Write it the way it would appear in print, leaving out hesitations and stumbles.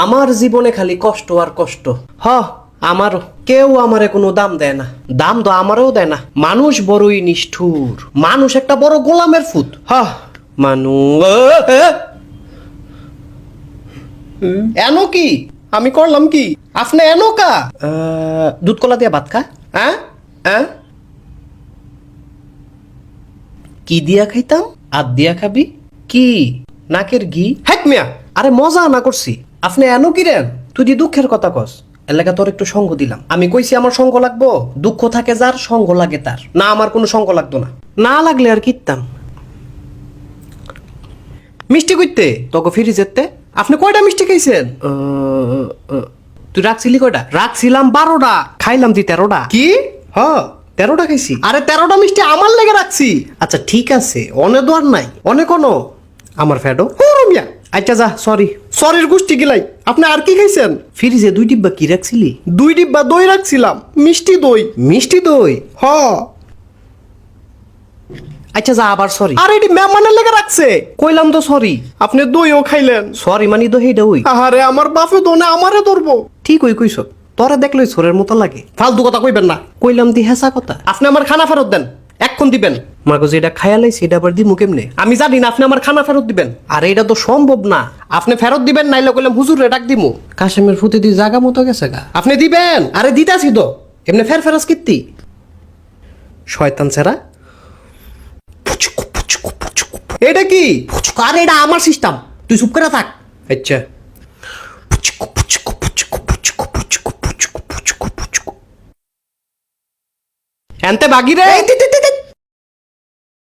আমার জীবনে খালি কষ্ট আর কষ্ট। আমারও কেউ আমারে কোনো দাম দেয় না, দাম তো আমারও দেয় না। মানুষ বড়ই নিষ্ঠুর, মানুষ একটা বড় গোলামের ফুত। এনো কি আমি করলাম কি? আপনি এনো কা দুধ কলা দিয়া ভাত খা? হ্যাঁ হ্যাঁ, কি দিয়া খাইতাম? আর দিয়া খাবি কি? নাকের ঘি? হ্যাক মিয়া, আরে মজা না করছি। আপনি এনো কি রেন? তুই দি দুঃখের কথা কস, এলাকা তোর একটু সঙ্গ দিলাম। আমি কইছি আমার সঙ্গ লাগবো? দুঃখ থাকে যার, সঙ্গ লাগে তার। না, আমার কোনো সঙ্গ লাগতো না, না লাগলে আর কিতাম। মিষ্টি কইতে তোকে ফিরি যেতে। আপনি কয়টা মিষ্টি খাইছেন? তুই রাখছিলি কয়টা? রাখছিলাম 12টা, খাইলাম তুই 13টা। কি? 13টা খাইছি। আরে 13টা মিষ্টি আমার লেগে রাখছি। আচ্ছা ঠিক আছে, অনেক দোয়ার নাই, অনেক কোনো আমার ফ্যাডো রুমিয়া। আচ্ছা যা, সরি সরির গোষ্ঠী গিলাই। আপনি আর কি খাইছেন? ফ্রিজে 2 ডিব্বা কি রাখছিলি? 2 ডিব্বা দই রাখছিলাম, মিষ্টি দই। মিষ্টি দই? আচ্ছা যা, আবার সরি। আরে এটি মেহমানের লেগে রাখছে, কইলাম তো সরি। আপনি দইও খাইলেন, সরি মানি দই দই। আরে আমার বাপে দোনে আমারে ধরবো। ঠিক ওই কইছ, তোরা দেখলই সোরের মতো লাগে। ফালতু কথা কইবেন না, কইলাম দি হেসা কথা। আপনি আমার খানা ফেরত দেন, এক্ষণ দিবেন। মাগো যেটা খায়ালাই সেটা আবার দিমু কেমনে? আমি জানি না, আপনি আমার খানা ফেরত দিবেন। আরে এটা তো সম্ভব না, আপনি ফেরত দিবেন, নাইলে কইলাম হুজুরে ডাক দিমু। কাশেমের ফুতে দি জায়গা মতো গেছে গা। আপনি দিবেন? আরে দিতাছি তো, এমনি ফেরফেরাস কিত্তি শয়তান ছেড়া। এটা কি? আরে এটা আমার সিস্টেম, তুই চুপ করে থাক। আচ্ছা এনতে বাগি রে।